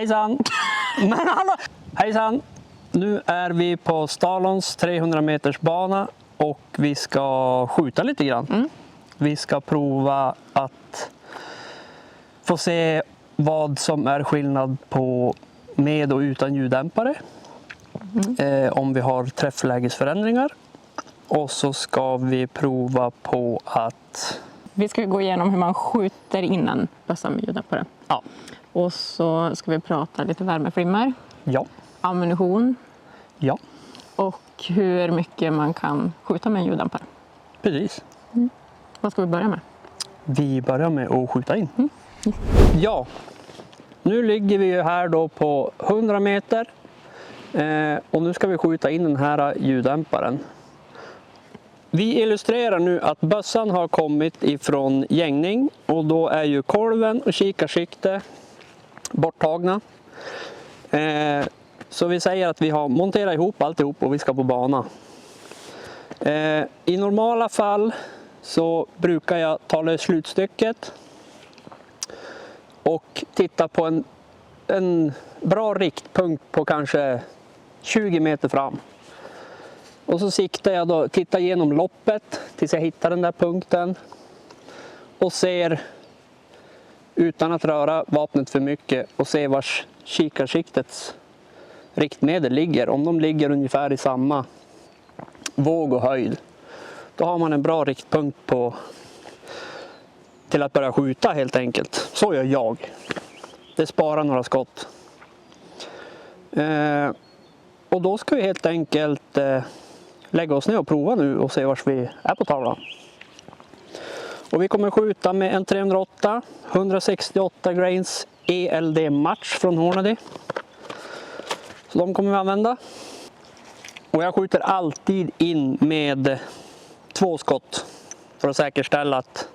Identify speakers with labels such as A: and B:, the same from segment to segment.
A: Hejsan! Men hallå! Hejsan! Nu är vi på Stalons 300 meters bana och vi ska skjuta lite grann. Vi ska prova att få se vad som är skillnad på med och utan ljuddämpare. Om vi har träfflägesförändringar. Och så ska vi prova på att...
B: Vi ska gå igenom hur man skjuter innan bössan med ljuddämpare.
A: Ja.
B: Och så ska vi prata lite värmeflimmer.
A: Ja.
B: Ammunition.
A: Ja.
B: Och hur mycket man kan skjuta med en ljuddämpare.
A: Precis.
B: Vad ska vi börja med?
A: Vi börjar med att skjuta in. Ja. Nu ligger vi ju här då på 100 meter. Och nu ska vi skjuta in den här ljuddämparen. Vi illustrerar nu att bössan har kommit ifrån gängning och då är ju kolven och kikarsikte borttagna. Så vi säger att vi har monterat ihop alltihop och vi ska på bana. I normala fall så brukar jag ta lös slutstycket och titta på en bra riktpunkt på kanske 20 meter fram. Och så siktar jag då, tittar igenom loppet tills jag hittar den där punkten och ser utan att röra vapnet för mycket och se vars kikarsiktets riktmedel ligger. Om de ligger ungefär i samma våg och höjd, då har man en bra riktpunkt till att börja skjuta helt enkelt. Så gör jag. Det sparar några skott. Och då ska vi helt enkelt lägga oss ner och prova nu och se vars vi är på tavlan. Och vi kommer skjuta med en 308 168 grains ELD match från Hornady. Så de kommer vi använda. Och jag skjuter alltid in med 2 skott för att säkerställa att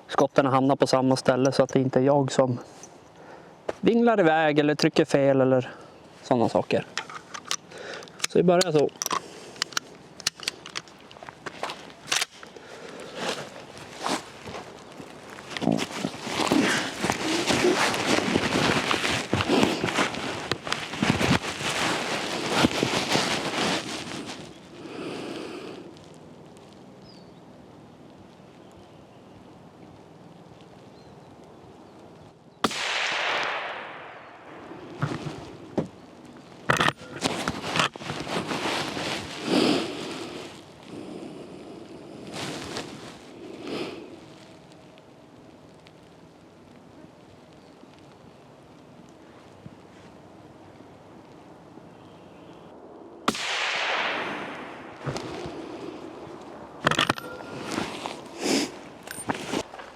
A: skotten hamnar på samma ställe så att det inte är jag som vinglar iväg eller trycker fel eller sådana saker. Så vi börjar så.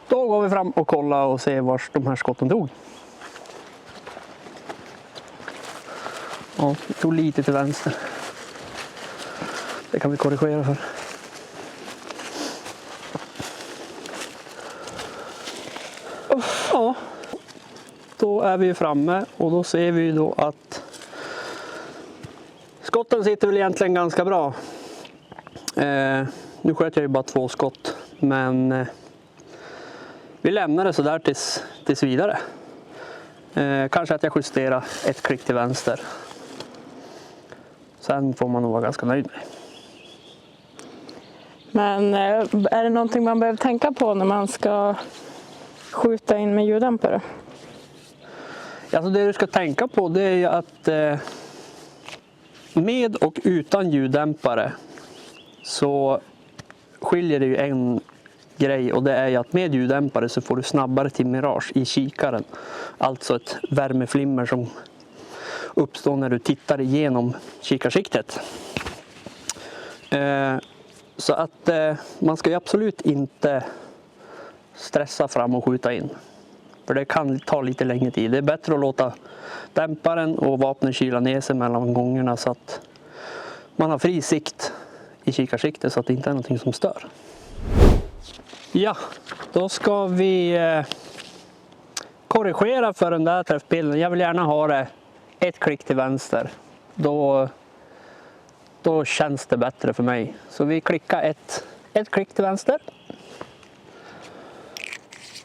A: Då går vi fram och kollar och ser vars de här skotten tog. Ja, det tog lite till vänster. Det kan vi korrigera för. Ja, då är vi framme och då ser vi då att skotten sitter väl egentligen ganska bra. Nu sköt jag ju bara 2 skott, men vi lämnar det så där tills vidare. Kanske att jag justerar ett klick till vänster. Sen får man nog vara ganska nöjd med.
B: Men är det någonting man behöver tänka på när man ska skjuta in med ljuddämpare?
A: Alltså det du ska tänka på, det är ju att med och utan ljuddämpare så skiljer det ju en grej, och det är ju att med ljuddämpare så får du snabbare till mirage i kikaren. Alltså ett värmeflimmer som uppstår när du tittar igenom kikarsiktet. Så att man ska ju absolut inte stressa fram och skjuta in. För det kan ta lite längre tid. Det är bättre att låta dämparen och vapnen kyla ner sig mellan gångerna så att man har fri sikt i kikarsiktet så att det inte är någonting som stör. Ja, då ska vi korrigera för den där träffbilden. Jag vill gärna ha det ett klick till vänster. Då känns det bättre för mig. Så vi klickar ett klick till vänster.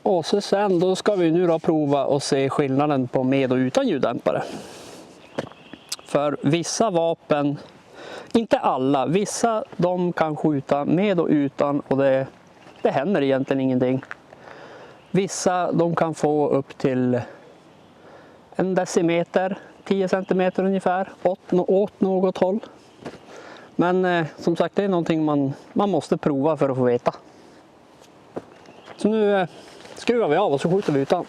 A: Och så sen då ska vi nu då prova och se skillnaden på med och utan ljuddämpare. För vissa vapen, inte alla, vissa de kan skjuta med och utan och det händer egentligen ingenting. Vissa de kan få upp till en decimeter, 10 centimeter ungefär, åt något håll. Men som sagt, det är någonting man måste prova för att få veta. Så nu skruvar vi av och så skjuter vi utan.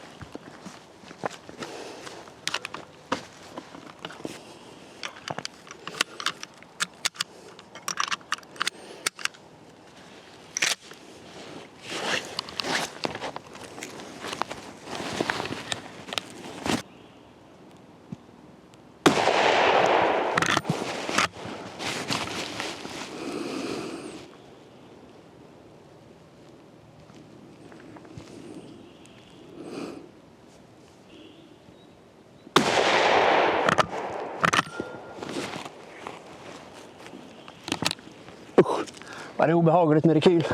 A: Vad är obehagligt med rekyl.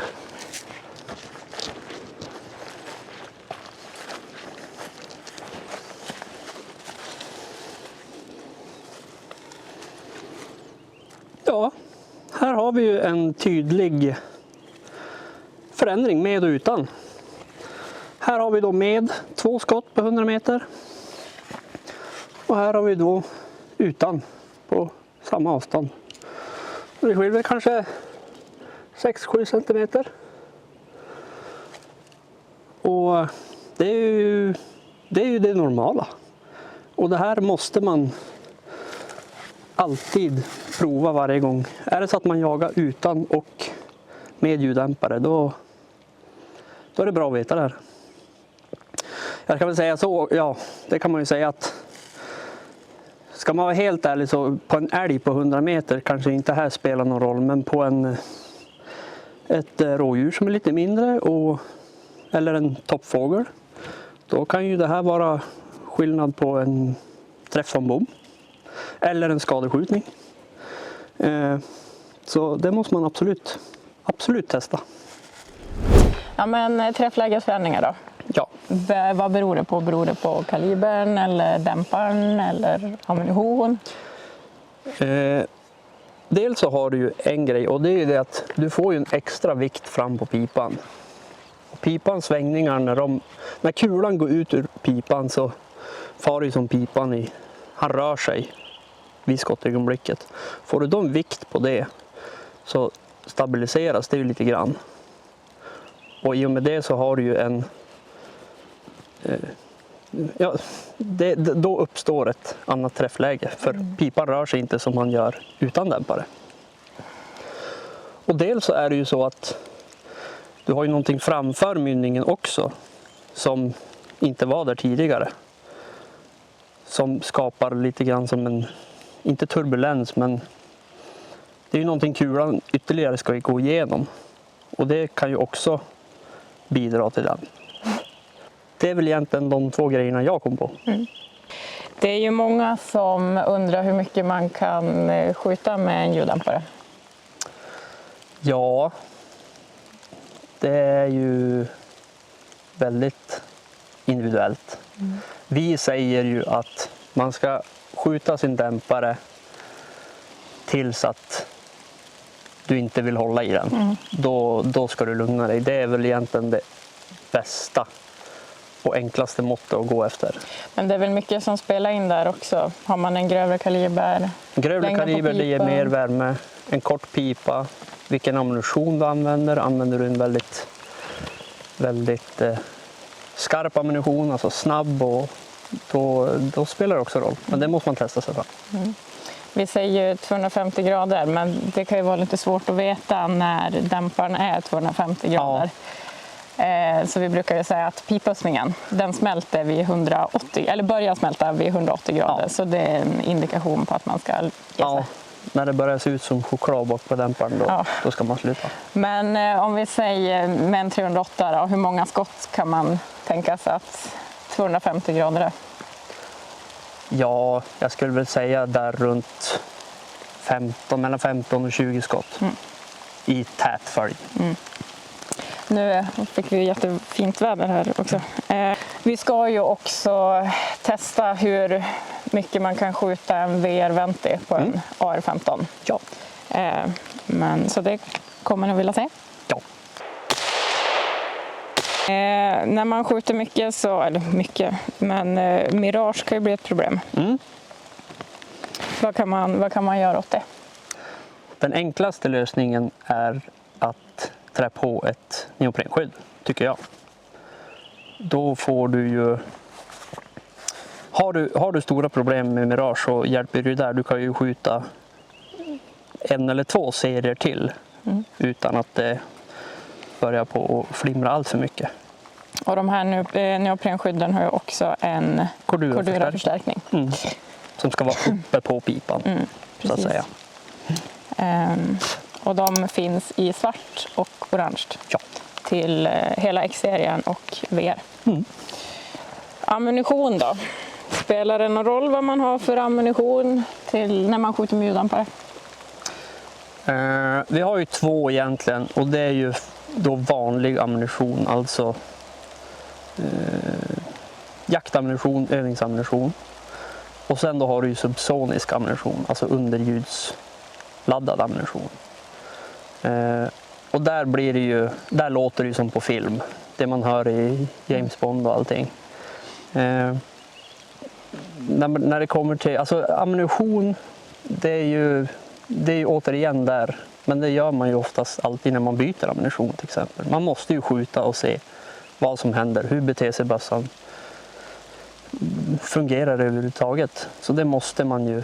A: Ja, här har vi ju en tydlig förändring med och utan. Här har vi då med 2 skott på 100 meter. Och här har vi då utan på samma avstånd. Det skiljer kanske 6-7 centimeter. Och det är ju det normala. Och det här måste man alltid prova varje gång. Är det så att man jagar utan och med ljuddämpare, då är det bra att veta det här. Jag kan väl säga så, ja, det kan man ju säga att ska man vara helt ärlig så på en älg på 100 meter kanske inte här spelar någon roll, men på ett rådjur som är lite mindre eller en toppfågel, då kan ju det här vara skillnad på en träff från bom eller en skadeskjutning. Så det måste man absolut testa.
B: Ja, men träfflägesförändringar då?
A: Ja.
B: Vad beror det på? Beror det på kalibern eller dämparen eller ammunition?
A: Dels så har du ju en grej, och det är ju det att du får ju en extra vikt fram på pipan. Och pipans svängningar, när kulan går ut ur pipan så far ju som pipan han rör sig vid skottögonblicket. Får du då en vikt på det så stabiliseras det ju lite grann. Och i och med det så har du ju då uppstår ett annat träffläge, för pipan rör sig inte som man gör utan dämpare. Och dels så är det ju så att du har ju någonting framför mynningen också som inte var där tidigare. Som skapar lite grann som inte turbulens, men det är ju någonting kulan ytterligare ska gå igenom. Och det kan ju också bidra till den. Det är väl egentligen de 2 grejerna jag kom på.
B: Mm. Det är ju många som undrar hur mycket man kan skjuta med en ljuddämpare.
A: Ja, det är ju väldigt individuellt. Vi säger ju att man ska skjuta sin dämpare tills att du inte vill hålla i den. Då ska du lugna dig. Det är väl egentligen det bästa och enklaste måttet att gå efter.
B: Men det är väl mycket som spelar in där också. Har man en grövre kaliber?
A: Grövre kaliber, det ger mer värme. En kort pipa. Vilken ammunition du använder. Använder du en väldigt skarp ammunition, alltså snabb, och då spelar det också roll. Men det måste man testa sig för.
B: Vi säger 250 grader, men det kan ju vara lite svårt att veta när dämparen är 250 grader. Ja. Så vi brukar ju säga att pipöppningen, den smälter vid 180, eller börjar smälta vid 180 grader. Ja. Så det är en indikation på att man ska ge sig.
A: När det börjar se ut som choklad bort på dämparen, då ska man sluta.
B: Men om vi säger med en 308, då, hur många skott kan man tänka sig att 250 grader är?
A: Ja, jag skulle väl säga där runt mellan 15 och 20 skott i tät följd.
B: Nu fick vi jättefint väder här också. Vi ska ju också testa hur mycket man kan skjuta en VR-venti på en AR-15.
A: Ja.
B: Men, så det kommer ni vilja se.
A: Ja.
B: När man skjuter mycket så, eller mycket, men mirage kan ju bli ett problem. Vad kan man göra åt det?
A: Den enklaste lösningen är att trä på ett neoprenskydd, tycker jag. Då får du ju... Har du stora problem med mirage så hjälper det där. Du kan ju skjuta 1 eller 2 serier till utan att det börjar på att flimra allt för mycket.
B: Och de här neoprenskydden har ju också en Cordura-förstärkning.
A: Som ska vara uppe på pipan, så att säga.
B: Och de finns i svart och orange till hela X-serien och VR. Ammunition då? Spelar det någon roll vad man har för ammunition till när man skjuter med ljuddämpare?
A: Vi har ju 2 egentligen, och det är ju då vanlig ammunition, alltså jaktammunition, övningsammunition. Och sen då har du ju subsonisk ammunition, alltså underljudsladdad ammunition. Och där låter det ju som på film, det man hör i James Bond och allting. När det kommer till ammunition, det är ju återigen där, men det gör man ju oftast alltid när man byter ammunition till exempel. Man måste ju skjuta och se vad som händer, hur beter sig bössan, fungerar det överhuvudtaget. Så det måste man ju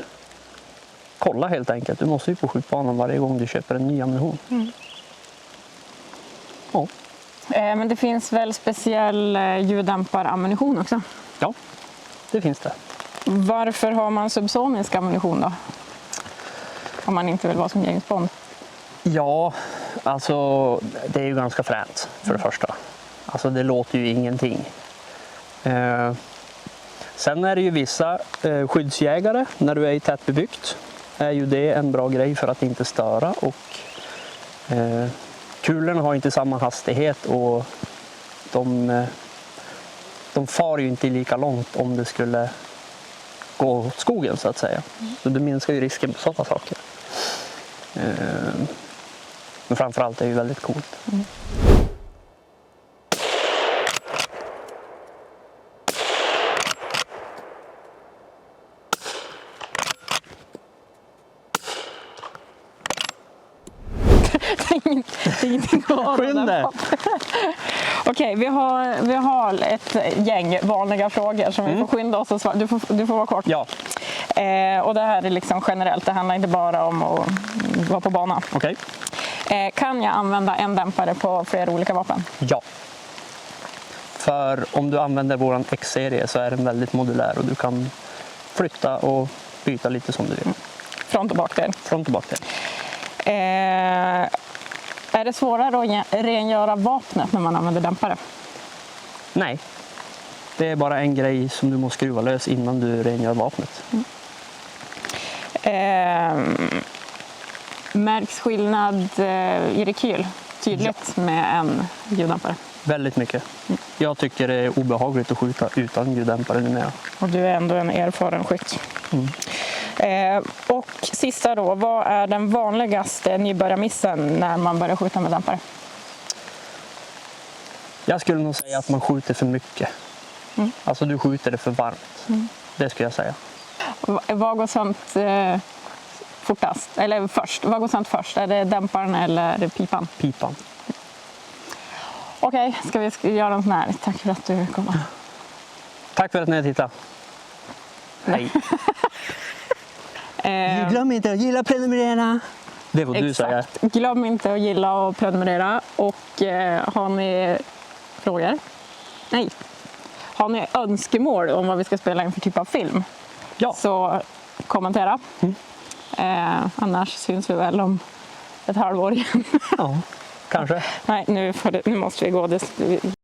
A: kolla helt enkelt. Du måste ju på skjutbanan varje gång du köper en ny ammunition. Ja.
B: Men det finns väl speciell ljuddämparammunition också?
A: Ja, det finns det.
B: Varför har man subsonisk ammunition då? Om man inte vill vara som James Bond.
A: Ja, alltså det är ju ganska fränt för det första. Alltså det låter ju ingenting. Sen är det ju vissa skyddsjägare, när du är i tätbebyggt, är ju det en bra grej för att inte störa. Och kulorna har inte samma hastighet och de far ju inte lika långt om det skulle gå åt skogen så att säga. Så det minskar ju risken på sådana saker. Men framförallt är det ju väldigt coolt.
B: Det är ingenting att
A: Skynda!
B: Okej, vi har ett gäng vanliga frågor som vi får skynda oss att svara. Du får vara kort.
A: Ja.
B: Och det här är liksom generellt, det handlar inte bara om att vara på banan.
A: Okej.
B: Kan jag använda en dämpare på flera olika vapen?
A: Ja. För om du använder våran X-serie så är den väldigt modulär och du kan flytta och byta lite som du vill.
B: Front och bakdel.
A: Front och bakdel.
B: Är det svårare att rengöra vapnet när man använder dämpare?
A: Nej. Det är bara en grej som du måste skruva lös innan du rengör vapnet.
B: Märks skillnad i rekyl tydligt med en ljuddämpare?
A: Väldigt mycket. Jag tycker det är obehagligt att skjuta utan ljuddämpare numera.
B: Och du är ändå en erfaren skytt. Och sista då, vad är den vanligaste nybörjarmissen när man börjar skjuta med dämpare?
A: Jag skulle nog säga att man skjuter för mycket. Alltså du skjuter det för varmt. Det skulle jag säga.
B: Vad går sönt fortast? Eller först? Vad går sönt först? Är det dämparen eller pipan?
A: Pipan.
B: Okej, ska vi göra en sån här? Tack för att du kom.
A: Tack för att ni har tittat. Hej. Glöm inte att gilla och prenumerera. Det får du säga.
B: Glöm inte att gilla och prenumerera. Och har ni frågor? Nej. Har ni önskemål om vad vi ska spela in för typ av film?
A: Ja.
B: Så kommentera. Annars syns vi väl om ett halvår igen.
A: Ja, kanske.
B: Nej, nu måste vi gå.